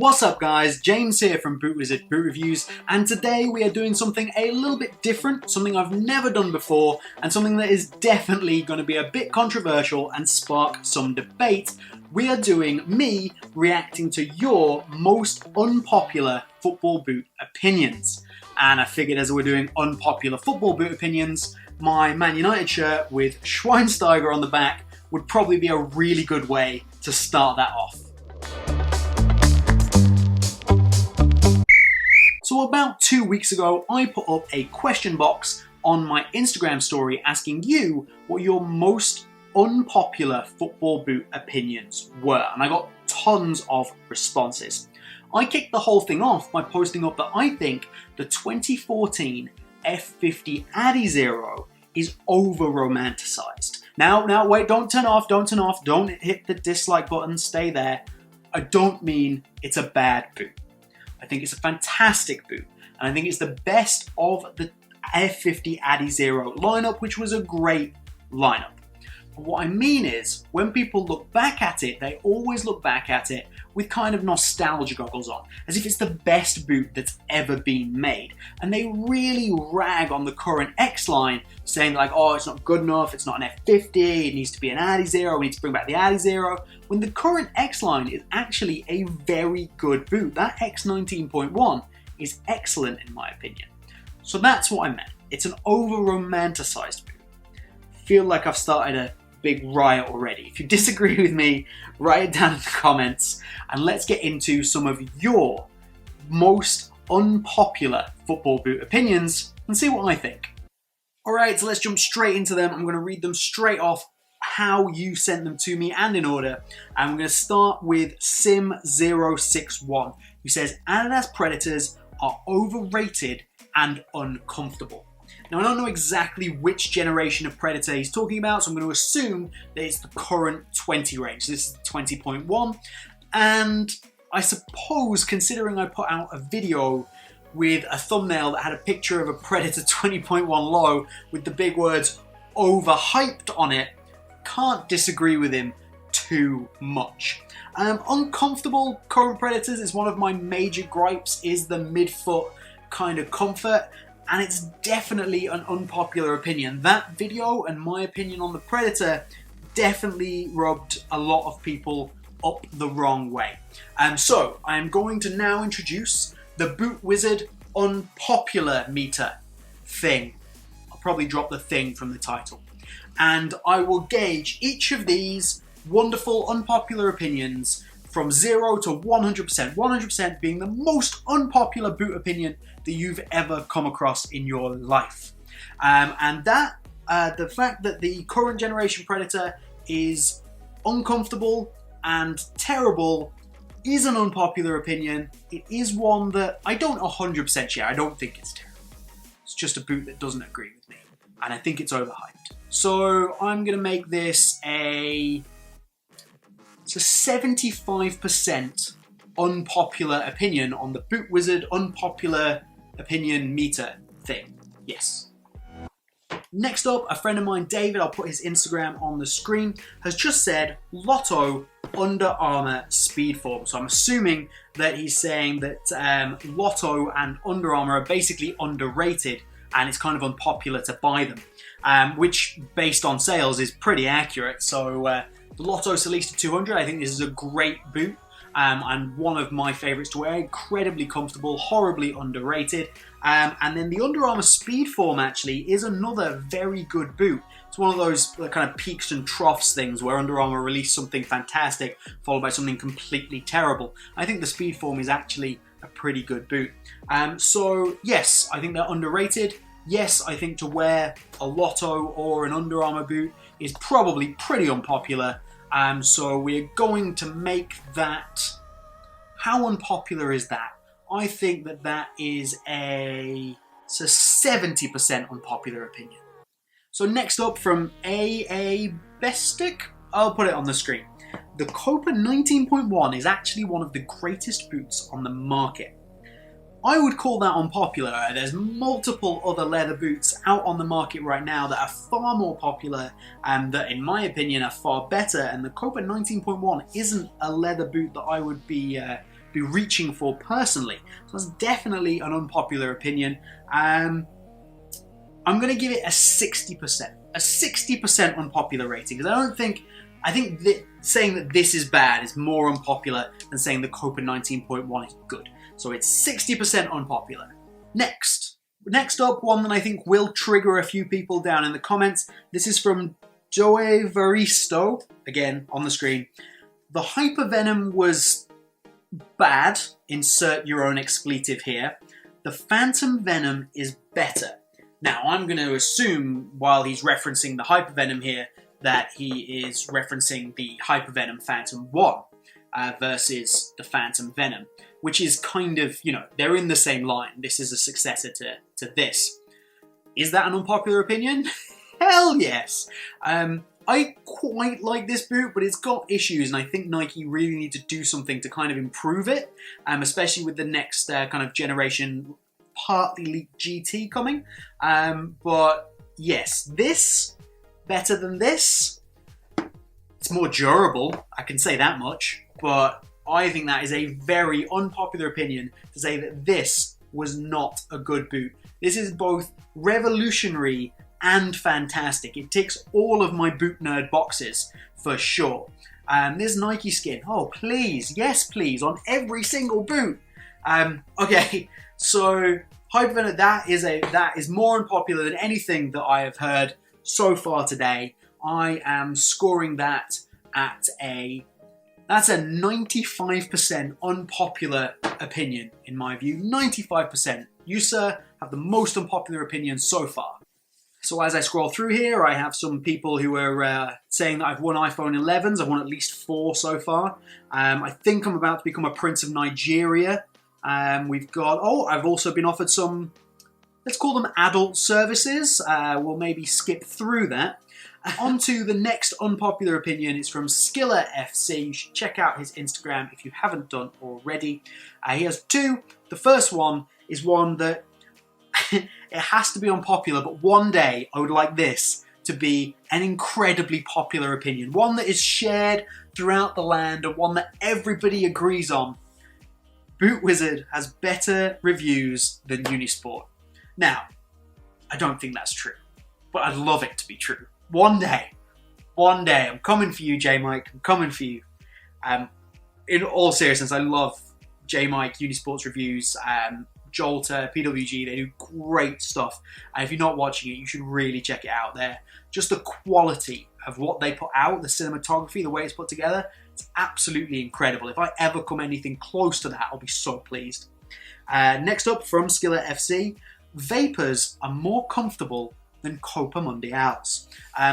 What's up guys, James here from BootWizard Boot Reviews, and today we are doing something a little bit different, something I've never done before, and something that is definitely going to be a bit controversial and spark some debate. We are doing me reacting to your most unpopular football boot opinions. And I figured as we're doing unpopular football boot opinions, my Man United shirt with Schweinsteiger on the back would probably be a really good way to start that off. So about 2 weeks ago, I put up a question box on my Instagram story asking you what your most unpopular football boot opinions were, and I got tons of responses. I kicked the whole thing off by posting up that I think the 2014 F50 Adizero is over-romanticized. Now wait, don't turn off, don't hit the dislike button, stay there. I don't mean it's a bad boot. I think it's a fantastic boot, and I think it's the best of the F50 Adizero lineup, which was a great lineup. But what I mean is, when people look back at it, they always look back at it with kind of nostalgia goggles on, as if it's the best boot that's ever been made. And they really rag on the current X line, saying like, oh, it's not good enough, it's not an F50, it needs to be an Adizero, we need to bring back the Adizero, when the current X line is actually a very good boot. That X19.1 is excellent in my opinion. So that's what I meant. It's an over-romanticized boot. I feel like I've started a big riot already. If you disagree with me, write it down in the comments, and let's get into some of your most unpopular football boot opinions and see what I think. Alright, so let's jump straight into them. I'm going to read them straight off how you sent them to me and in order. And I'm going to start with Sim061, who says Adidas Predators are overrated and uncomfortable. Now, I don't know exactly which generation of Predator he's talking about, so I'm going to assume that it's the current 20 range. This is 20.1, and I suppose, considering I put out a video with a thumbnail that had a picture of a Predator 20.1 low with the big words overhyped on it, can't disagree with him too much. Uncomfortable current Predators is one of my major gripes, is the midfoot kind of comfort. And it's definitely an unpopular opinion. That video and my opinion on the Predator definitely rubbed a lot of people up the wrong way. So I am going to now introduce the BootWizard Unpopular meter thing. I'll probably drop the thing from the title. And I will gauge each of these wonderful unpopular opinions from 0 to 100%. 100% being the most unpopular boot opinion that you've ever come across in your life. And that, the fact that the current generation Predator is uncomfortable and terrible is an unpopular opinion. It is one that I don't 100% share. I don't think it's terrible. It's just a boot that doesn't agree with me. And I think it's overhyped. So I'm going to make this it's a 75% unpopular opinion on the BootWizard Unpopular Opinion meter thing. Yes. Next up, a friend of mine, David, I'll put his Instagram on the screen, has just said Lotto Under Armour Speedform. So I'm assuming that he's saying that Lotto and Under Armour are basically underrated and it's kind of unpopular to buy them, which based on sales is pretty accurate. So the Lotto Solista 200, I think this is a great boot. And one of my favourites to wear, incredibly comfortable, horribly underrated. And then the Under Armour Speedform actually is another very good boot. It's one of those kind of peaks and troughs things where Under Armour released something fantastic followed by something completely terrible. I think the Speedform is actually a pretty good boot. So yes, I think they're underrated. Yes, I think to wear a Lotto or an Under Armour boot is probably pretty unpopular. So we're going to make that. How unpopular is that? I think that is a 70% unpopular opinion. So next up from AA Bestic, I'll put it on the screen. The Copan 19.1 is actually one of the greatest boots on the market. I would call that unpopular. There's multiple other leather boots out on the market right now that are far more popular and that, in my opinion, are far better. And the Copan 19.1 isn't a leather boot that I would be be reaching for personally. So that's definitely an unpopular opinion. I'm going to give it a 60%. A 60% unpopular rating, because I think that saying that this is bad is more unpopular than saying the Copan 19.1 is good. So it's 60% unpopular. Next up, one that I think will trigger a few people down in the comments. This is from Joe Varisto, again on the screen. The Hyper Venom was bad. Insert your own expletive here. The Phantom Venom is better. Now, I'm going to assume, while he's referencing the Hyper Venom here, that he is referencing the Hyper Venom Phantom 1 versus the Phantom Venom, which is kind of, you know, they're in the same line. This is a successor to this. Is that an unpopular opinion? Hell yes! I quite like this boot, but it's got issues, and I think Nike really need to do something to kind of improve it, especially with the next kind of generation partly leaked GT coming. But yes, this, better than this. It's more durable, I can say that much, but I think that is a very unpopular opinion to say that this was not a good boot. This is both revolutionary and fantastic. It ticks all of my boot nerd boxes for sure. This Nike skin, oh please, yes please, on every single boot. Okay, so Hyper Venom, that is more unpopular than anything that I have heard so far today. I am scoring that at that's a 95% unpopular opinion in my view. 95%. You, sir, have the most unpopular opinion so far. So as I scroll through here, I have some people who are saying that I've won iPhone 11s. I've won at least 4 so far. I think I'm about to become a Prince of Nigeria. We've got, I've also been offered some, let's call them adult services. We'll maybe skip through that. On to the next unpopular opinion. It's from Skillet FC. You should check out his Instagram if you haven't done already. He has 2. The first one is one that it has to be unpopular, but one day I would like this to be an incredibly popular opinion. One that is shared throughout the land and one that everybody agrees on. BootWizard has better reviews than Unisport. Now, I don't think that's true, but I'd love it to be true. One day, I'm coming for you, J-Mike, I'm coming for you. In all seriousness, I love J-Mike, Unisport's reviews, Jolter, PWG, they do great stuff. And if you're not watching it, you should really check it out there. Just the quality of what they put out, the cinematography, the way it's put together, it's absolutely incredible. If I ever come anything close to that, I'll be so pleased. Next up, from Skillet FC, Vapors are more comfortable than Copa Mundials.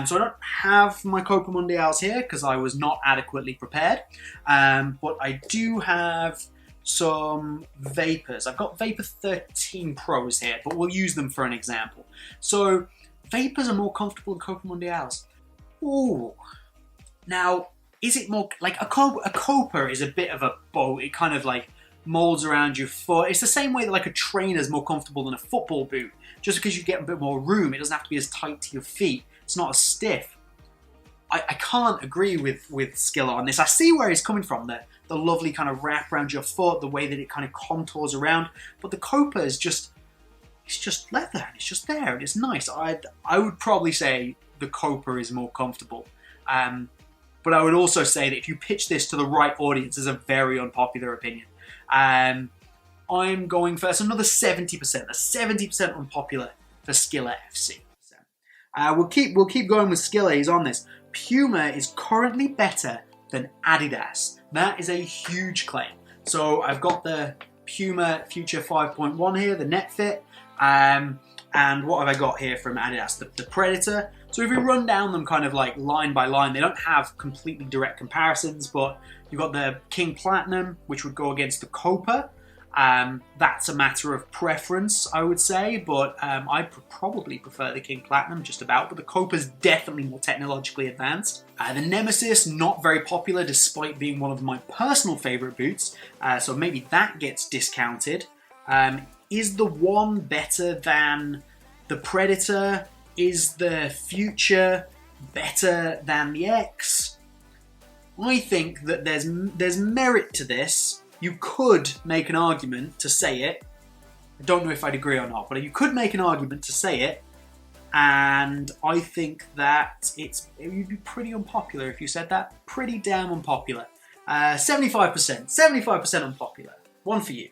So I don't have my Copa Mundials here because I was not adequately prepared, but I do have some Vapors. I've got Vapor 13 Pros here, but we'll use them for an example. So Vapors are more comfortable than Copa Mundials. Ooh. Now, is it more, like a Copa is a bit of a boat. It kind of like molds around your foot. It's the same way that like a trainer is more comfortable than a football boot. Just because you get a bit more room, it doesn't have to be as tight to your feet. It's not as stiff. I can't agree with Skillet on this. I see where he's coming from, the lovely kind of wrap around your foot, the way that it kind of contours around. But the Copa is just, it's just leather, and it's just there, and it's nice. I would probably say the Copa is more comfortable. But I would also say that if you pitch this to the right audience, it's a very unpopular opinion. I'm going for another 70%, a 70% unpopular for Skillet FC. So, we'll keep going with Skillet. He's on this. Puma is currently better than Adidas. That is a huge claim. So I've got the Puma Future 5.1 here, the net fit. And what have I got here from Adidas? The Predator. So if we run down them kind of like line by line, they don't have completely direct comparisons, but you've got the King Platinum, which would go against the Copa. That's a matter of preference, I would say, but I probably prefer the King Platinum just about, but the Copa's definitely more technologically advanced. The Nemesis, not very popular despite being one of my personal favourite boots, so maybe that gets discounted. Is the One better than the Predator? Is the Future better than the X? I think that there's merit to this, you could make an argument to say it. I don't know if I'd agree or not, but you could make an argument to say it, and I think that it would be pretty unpopular if you said that. Pretty damn unpopular. 75% unpopular. One for you.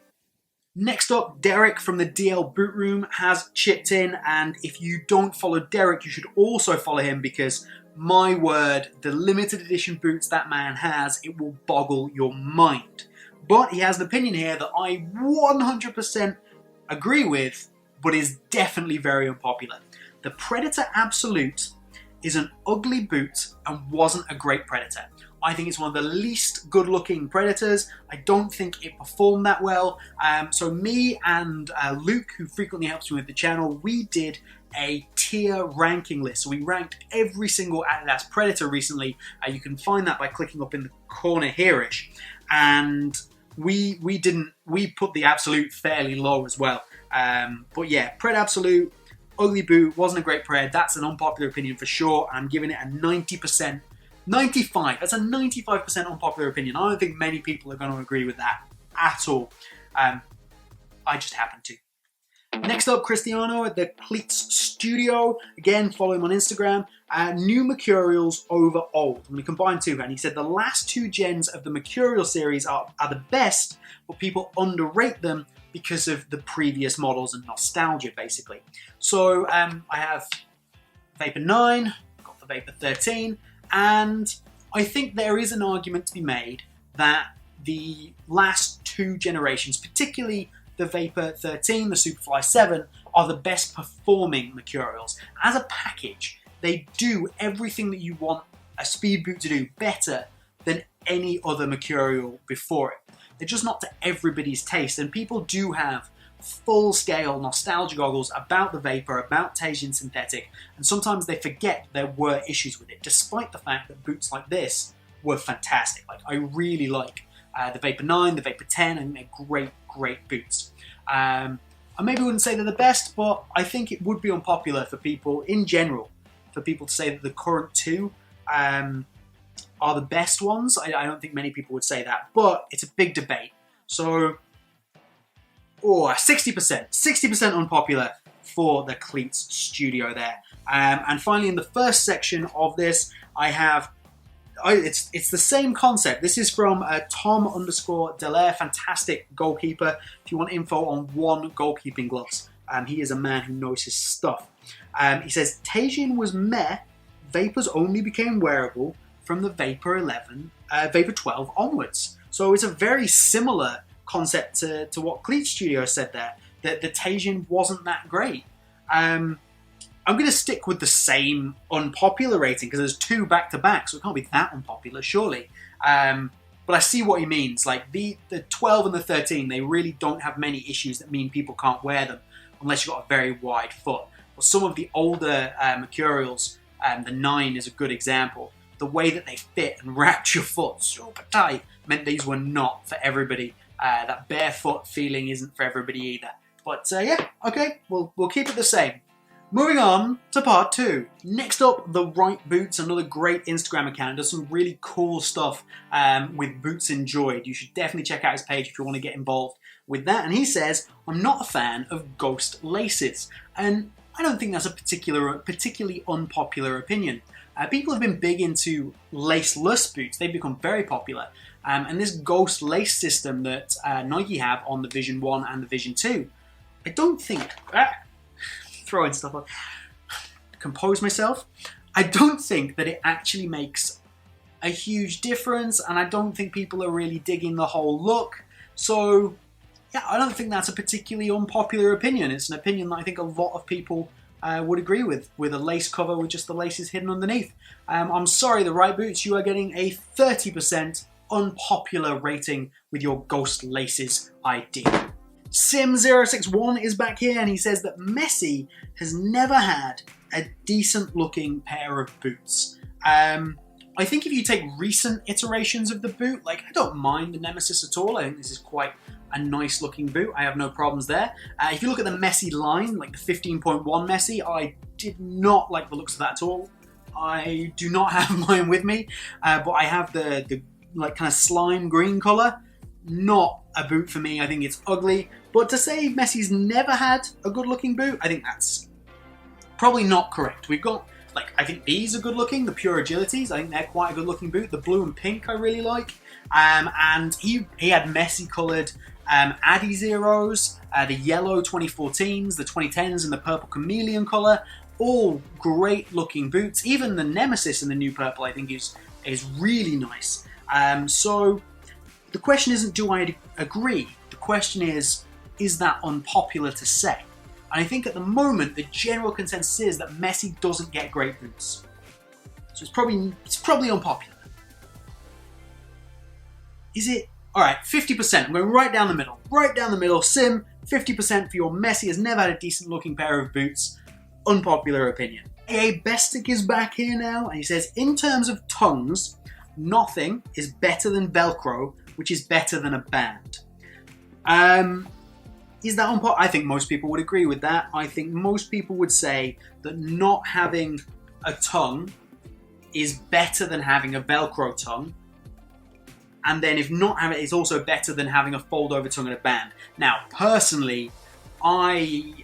Next up, Derek from the DL Boot Room has chipped in, and if you don't follow Derek, you should also follow him because, my word, the limited edition boots that man has, it will boggle your mind. But he has an opinion here that I 100% agree with, but is definitely very unpopular. The Predator Absolute is an ugly boot and wasn't a great Predator. I think it's one of the least good looking Predators. I don't think it performed that well. So me and Luke, who frequently helps me with the channel, we did a tier ranking list. So we ranked every single Adidas Predator recently. You can find that by clicking up in the corner here-ish. And we put the Absolute fairly low as well. But yeah, Pred Absolute, ugly boot, wasn't a great Pred. That's an unpopular opinion for sure. I'm giving it a 90%. 95. That's a 95% unpopular opinion. I don't think many people are going to agree with that at all. I just happen to. Next up, Cristiano at the Cleats Studio. Again, follow him on Instagram. New Mercurials over old. I'm going to combine two. And he said the last two gens of the Mercurial series are the best, but people underrate them because of the previous models and nostalgia, basically. So I have Vapor 9, got the Vapor 13, and I think there is an argument to be made that the last two generations, particularly the Vapor 13, the Superfly 7, are the best performing Mercurials. As a package, they do everything that you want a speed boot to do better than any other Mercurial before it. They're just not to everybody's taste, and people do have full-scale nostalgia goggles about the Vapor, about Teijin Synthetic, and sometimes they forget there were issues with it, despite the fact that boots like this were fantastic. Like, I really like the Vapor 9, the Vapor 10, and they're great boots. I maybe wouldn't say they're the best, but I think it would be unpopular for people in general, for people to say that the current two are the best ones. I don't think many people would say that, but it's a big debate. So, 60% unpopular for the Cleats Studio there. And finally, in the first section of this, I have, it's the same concept. This is from Tom_Dallaire, fantastic goalkeeper. If you want info on one goalkeeping gloves, he is a man who knows his stuff. He says, Teijin was meh, Vapors only became wearable from the Vapor 12 onwards. So it's a very similar concept to what Cleats Studio said there, that the Teijin wasn't that great. I'm going to stick with the same unpopular rating because there's two back-to-back, so it can't be that unpopular, surely. But I see what he means. Like, the 12 and the 13, they really don't have many issues that mean people can't wear them unless you've got a very wide foot. But some of the older Mercurials, the 9 is a good example. The way that they fit and wrapped your foot super tight meant these were not for everybody. That barefoot feeling isn't for everybody either. But yeah, okay, we'll keep it the same. Moving on to part 2. Next up, The Right Boots, another great Instagram account. Does some really cool stuff with Boots Enjoyed. You should definitely check out his page if you want to get involved with that. And he says, I'm not a fan of ghost laces. And I don't think that's a particularly unpopular opinion. People have been big into laceless boots. They've become very popular. And this ghost lace system that Nike have on the Vision 1 and the Vision 2, I don't think... throwing stuff on. Compose myself. I don't think that it actually makes a huge difference, and I don't think people are really digging the whole look. So, yeah, I don't think that's a particularly unpopular opinion. It's an opinion that I think a lot of people would agree with a lace cover with just the laces hidden underneath. I'm sorry, The Right Boots, you are getting a 30% unpopular rating with your ghost laces idea. Sim061 is back here, and he says that Messi has never had a decent looking pair of boots. I think if you take recent iterations of the boot, like, I don't mind the Nemesis at all. I think this is quite a nice looking boot. I have no problems there. If you look at the Messi line, like the 15.1 Messi, I did not like the looks of that at all. I do not have mine with me, but I have the like kind of slime green colour. not a boot for me. I think it's ugly. But to say Messi's never had a good looking boot, I think that's probably not correct. We've got, like, I think these are good looking, the Pure Agilities. I think they're quite a good looking boot. The blue and pink I really like. And he had Messi coloured Addy Zeros, the yellow 2014s, the 2010s, and the purple chameleon colour. All great looking boots. Even the Nemesis in the new purple I think is really nice. So the question isn't do I agree? The question is that unpopular to say? And I think at the moment the general consensus is that Messi doesn't get great boots. So it's probably unpopular. Is it? Alright, 50%. I'm going right down the middle. Right down the middle. Sim, 50% for your Messi has never had a decent looking pair of boots. Unpopular opinion. A Bestic is back here now, and he says, in terms of tongues, nothing is better than Velcro, which is better than a band. Is that unpopular? I think most people would agree with that. I think most people would say that not having a tongue is better than having a Velcro tongue. And then if not having it, it's also better than having a fold-over tongue and a band. Now, personally, an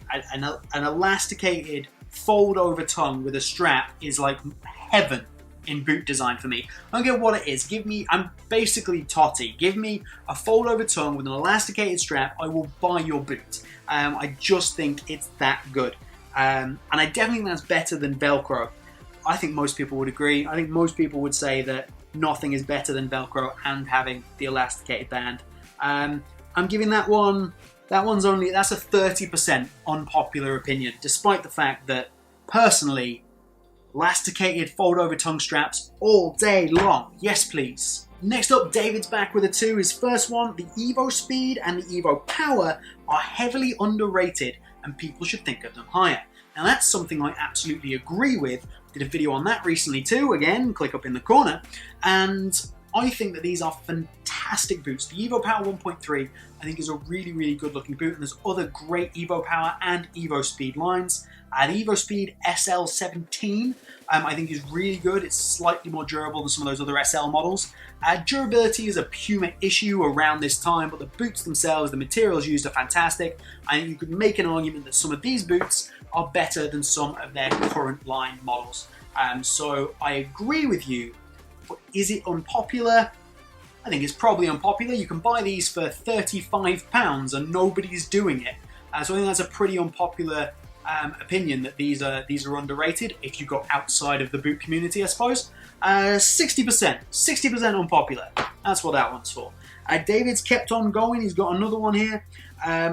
elasticated fold-over tongue with a strap is like heaven in boot design for me. I don't get what it is. I'm basically Totti. Give me a fold-over tongue with an elasticated strap, I will buy your boot. I just think it's that good. And I definitely think that's better than Velcro. I think most people would agree. I think most people would say that nothing is better than Velcro and having the elasticated band. I'm giving that one, that's a 30% unpopular opinion, despite the fact that, personally, elasticated fold-over tongue straps all day long. Yes, please. Next up, David's back with a 2. His first one, the Evospeed and the Evopower are heavily underrated and people should think of them higher. Now that's something I absolutely agree with. Did a video on that recently too, again, click up in the corner. And I think that these are fantastic boots. The Evopower 1.3 I think is a really, really good looking boot, and there's other great Evopower and Evospeed lines. The Evospeed SL17 I think is really good. It's slightly more durable than some of those other SL models. Durability is a Puma issue around this time, but the boots themselves, the materials used are fantastic. I think you could make an argument that some of these boots are better than some of their current line models. So I agree with you, but is it unpopular? I think it's probably unpopular. You can buy these for £35 and nobody's doing it. So I think that's a pretty unpopular opinion that these are underrated if you go outside of the boot community, I suppose. 60% unpopular. That's what that one's for. David's kept on going. He's got another one here.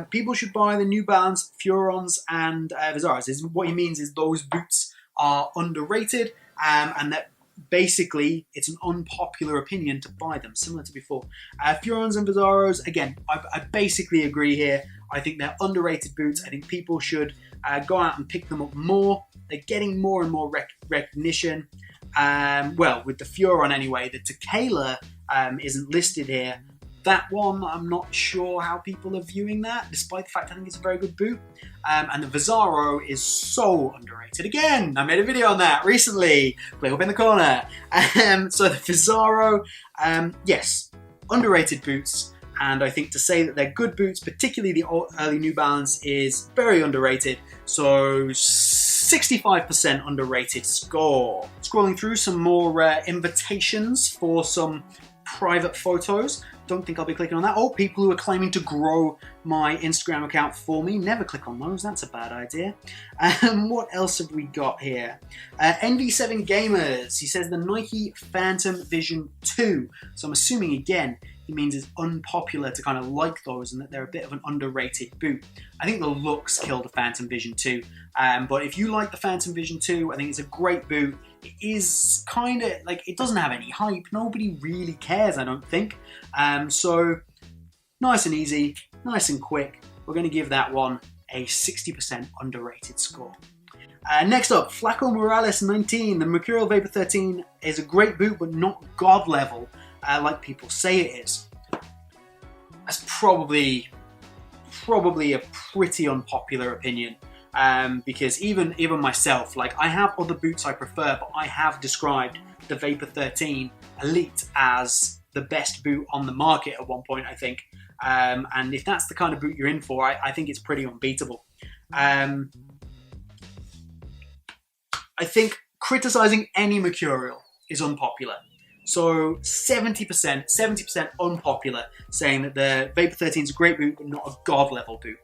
People should buy the New Balance Furons and Vizaras. What he means is those boots are underrated, and that basically it's an unpopular opinion to buy them, similar to before. Furons and Vizaros, again, I basically agree here. I think they're underrated boots. I think people should go out and pick them up more. They're getting more and more recognition. Well, with the Furon anyway, the Tequila isn't listed here. That one, I'm not sure how people are viewing that, despite the fact I think it's a very good boot. And the Vizaro is so underrated. Again, I made a video on that recently. Click up in the corner. So the Vizaro, yes, underrated boots. And I think to say that they're good boots, particularly the early New Balance, is very underrated. So 65% underrated score. Scrolling through some more invitations for some private photos. Don't think I'll be clicking on that. Oh, people who are claiming to grow my Instagram account for me. Never click on those. That's a bad idea. What else have we got here? NV7 Gamers. He says the Nike Phantom Vision 2. So I'm assuming, again, he means it's unpopular to kind of like those and that they're a bit of an underrated boot. I think the looks kill the Phantom Vision 2. But if you like the Phantom Vision 2, I think it's a great boot. It is kind of like, it doesn't have any hype. Nobody really cares, I don't think. So nice and easy, nice and quick. We're going to give that one a 60% underrated score. Next up, Flaco Morales 19. The Mercurial Vapor 13 is a great boot, but not God level like people say it is. That's probably a pretty unpopular opinion. Because even myself, like, I have other boots I prefer, but I have described the Vapor 13 Elite as the best boot on the market at one point, I think. And if that's the kind of boot you're in for, I think it's pretty unbeatable. I think criticizing any Mercurial is unpopular. So 70% unpopular, saying that the Vapor 13 is a great boot, but not a god level boot.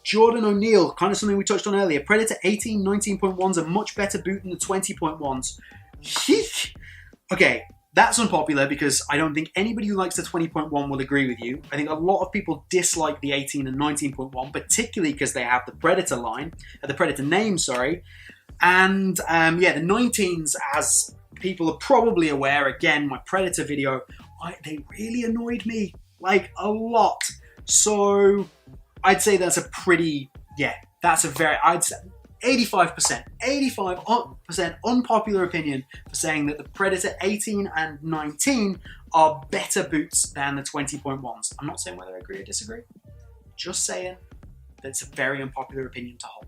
Jordan O'Neill, kind of something we touched on earlier. Predator 18, 19.1's a much better boot than the 20.1s. Okay, that's unpopular because I don't think anybody who likes the 20.1 will agree with you. I think a lot of people dislike the 18 and 19.1, particularly because they have the Predator line, the Predator name, sorry. And yeah, the 19s, as people are probably aware, again, my Predator video, they really annoyed me, like a lot. So I'd say that's a pretty, yeah, that's a very, I'd say 85% unpopular opinion for saying that the Predator 18 and 19 are better boots than the 20.1s. I'm not saying whether I agree or disagree, just saying that it's a very unpopular opinion to hold.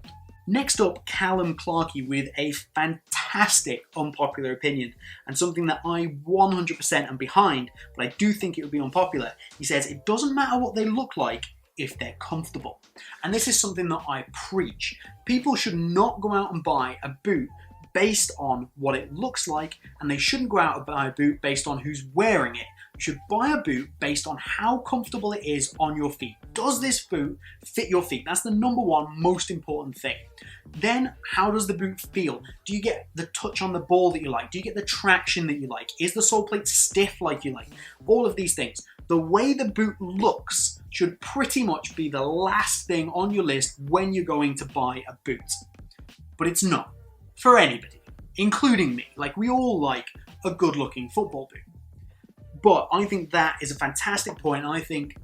Next up, Callum Clarkey with a fantastic unpopular opinion and something that I 100% am behind, but I do think it would be unpopular. He says, it doesn't matter what they look like if they're comfortable. And this is something that I preach. People should not go out and buy a boot based on what it looks like, and they shouldn't go out and buy a boot based on who's wearing it. You should buy a boot based on how comfortable it is on your feet. Does this boot fit your feet? That's the number one most important thing. Then, how does the boot feel? Do you get the touch on the ball that you like? Do you get the traction that you like? Is the sole plate stiff like you like? All of these things. The way the boot looks should pretty much be the last thing on your list when you're going to buy a boot. But it's not. For anybody, including me. Like, we all like a good-looking football boot. But I think that is a fantastic point, and I think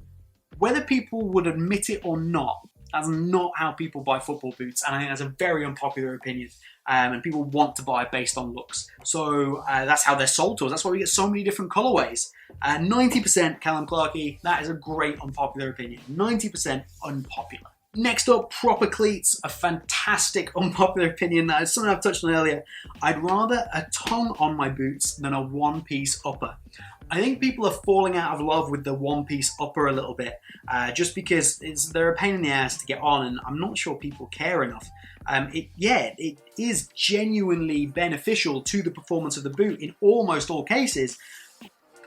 whether people would admit it or not, that's not how people buy football boots, and I think that's a very unpopular opinion, and people want to buy based on looks. So that's how they're sold to us. That's why we get so many different colorways. 90% Callum Clarkey, that is a great unpopular opinion. 90% unpopular. Next up, proper cleats, a fantastic unpopular opinion that is something I've touched on earlier. I'd rather a tongue on my boots than a one-piece upper. I think people are falling out of love with the one-piece upper a little bit, just because they're a pain in the ass to get on, and I'm not sure people care enough. It is genuinely beneficial to the performance of the boot in almost all cases.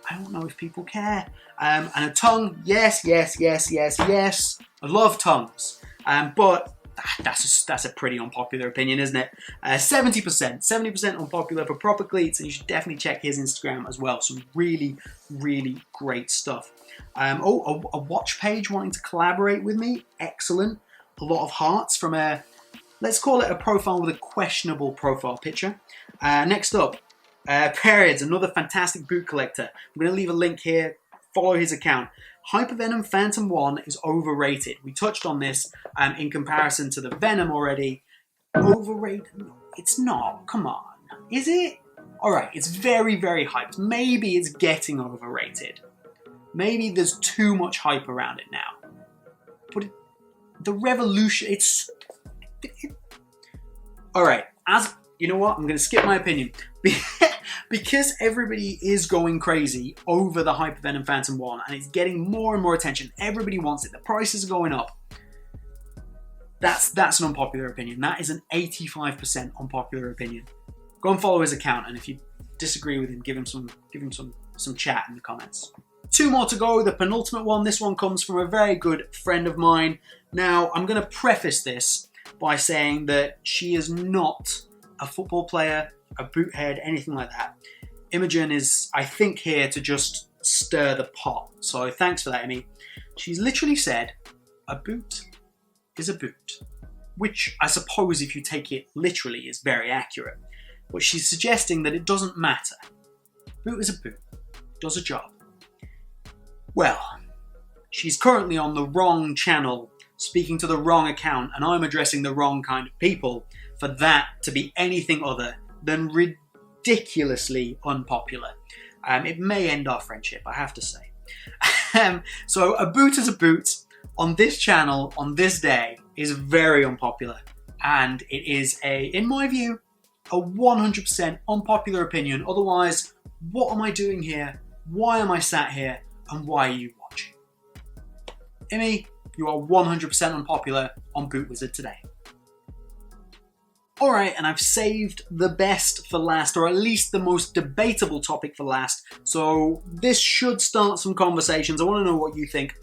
I don't know if people care. And a tongue, yes. I love tongues, but that's a pretty unpopular opinion, isn't it? 70% unpopular for proper cleats, and you should definitely check his Instagram as well. Some really, really great stuff. A watch page wanting to collaborate with me, excellent. A lot of hearts from let's call it a profile with a questionable profile picture. Next up, Periods, another fantastic boot collector. I'm going to leave a link here. Follow his account. Hypervenom Phantom 1 is overrated. We touched on this in comparison to the Venom already. Overrated? No, it's not. Come on. Is it? Alright, it's very, very hyped. Maybe it's getting overrated. Maybe there's too much hype around it now. But the revolution, Alright, you know what? I'm going to skip my opinion. Because everybody is going crazy over the Hypervenom Phantom 1 and it's getting more and more attention. Everybody wants it. The prices are going up. That's an unpopular opinion. That is an 85% unpopular opinion. Go and follow his account, and if you disagree with him, give him some chat in the comments. 2 more to go, the penultimate one. This one comes from a very good friend of mine. Now, I'm going to preface this by saying that she is not a football player, a boot head, anything like that. Imogen is, I think, here to just stir the pot. So thanks for that, Imi. She's literally said, a boot is a boot. Which I suppose, if you take it literally, is very accurate. But she's suggesting that it doesn't matter. Boot is a boot. Does a job. Well, she's currently on the wrong channel, speaking to the wrong account, and I'm addressing the wrong kind of people for that to be anything other than ridiculously unpopular. It may end our friendship, I have to say. So a boot is a boot on this channel, on this day, is very unpopular. And it is in my view, a 100% unpopular opinion. Otherwise, what am I doing here? why am I sat here, and why are you watching? Imi, you are 100% unpopular on BootWizard today. Alright, and I've saved the best for last, or at least the most debatable topic for last, so this should start some conversations. I want to know what you think.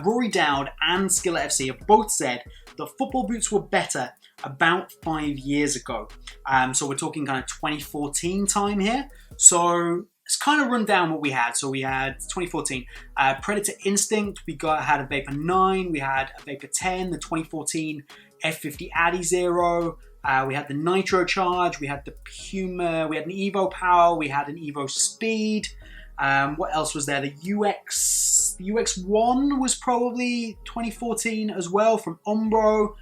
Rory Dowd and Skillet FC have both said that football boots were better about 5 years ago. So we're talking kind of 2014 time here. So let's kind of run down what we had. So we had 2014 Predator Instinct, had a Vapor 9, we had a Vapor 10, the 2014 F50 Addy Zero, we had the Nitro Charge, we had the Puma, we had an Evopower, we had an Evospeed. What else was there? The UX1 was probably 2014 as well from Umbro.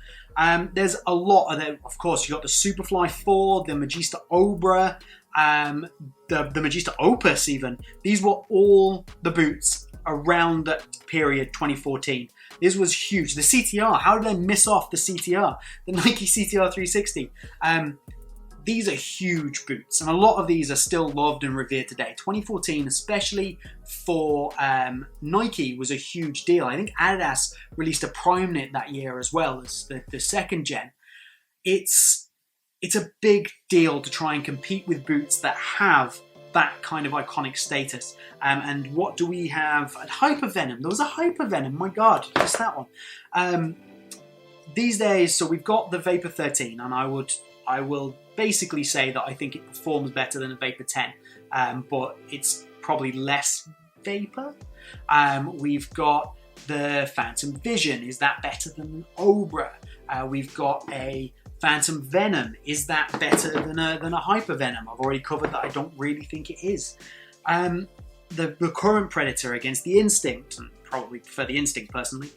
There's a lot of them. Of course, you got the Superfly 4, the Magista Obra, the Magista Opus even. These were all the boots around that period, 2014. This was huge. The CTR, how did they miss off the CTR? The Nike CTR 360. These are huge boots, and a lot of these are still loved and revered today. 2014, especially for Nike, was a huge deal. I think Adidas released a Prime Knit that year as well as the second gen. It's a big deal to try and compete with boots that have that kind of iconic status. And what do we have at Hyper Venom? There was a Hyper Venom, my God, just that one. These days, so we've got the Vapor 13, and I will basically say that I think it performs better than a Vapor 10, but it's probably less Vapor. We've got the Phantom Vision. Is that better than an Obra? We've got a Phantom Venom. Is that better than a Hyper Venom? I've already covered that I don't really think it is. The current Predator against the Instinct, and probably prefer the Instinct personally.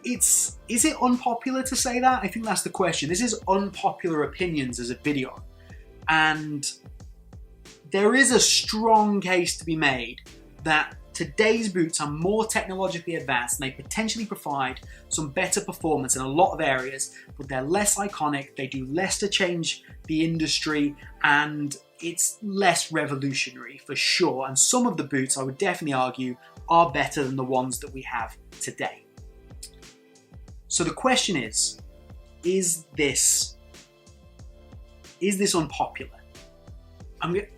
Is it unpopular to say that? I think that's the question. This is unpopular opinions as a video. And there is a strong case to be made that today's boots are more technologically advanced and they potentially provide some better performance in a lot of areas, but they're less iconic, they do less to change the industry, and it's less revolutionary for sure. And some of the boots, I would definitely argue, are better than the ones that we have today. So the question is this unpopular?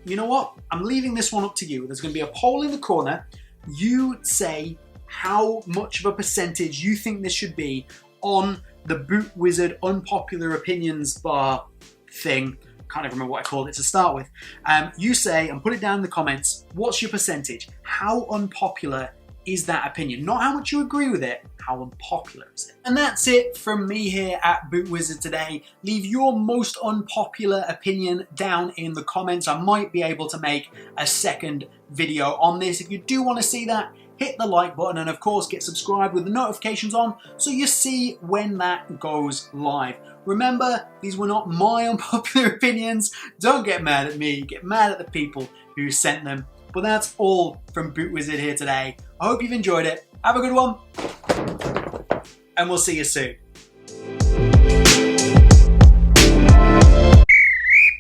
You know what? I'm leaving this one up to you. There's going to be a poll in the corner. You say how much of a percentage you think this should be on the BootWizard unpopular opinions bar thing. Can't even remember what I called it to start with. You say, and put it down in the comments, what's your percentage? How unpopular is that opinion? Not how much you agree with it, how unpopular is it? And that's it from me here at BootWizard today. Leave your most unpopular opinion down in the comments. I might be able to make a second video on this. If you do want to see that, hit the like button, and of course get subscribed with the notifications on so you see when that goes live. Remember, these were not my unpopular opinions. Don't get mad at me, get mad at the people who sent them. But that's all from BootWizard here today. I hope you've enjoyed it. Have a good one, and we'll see you soon.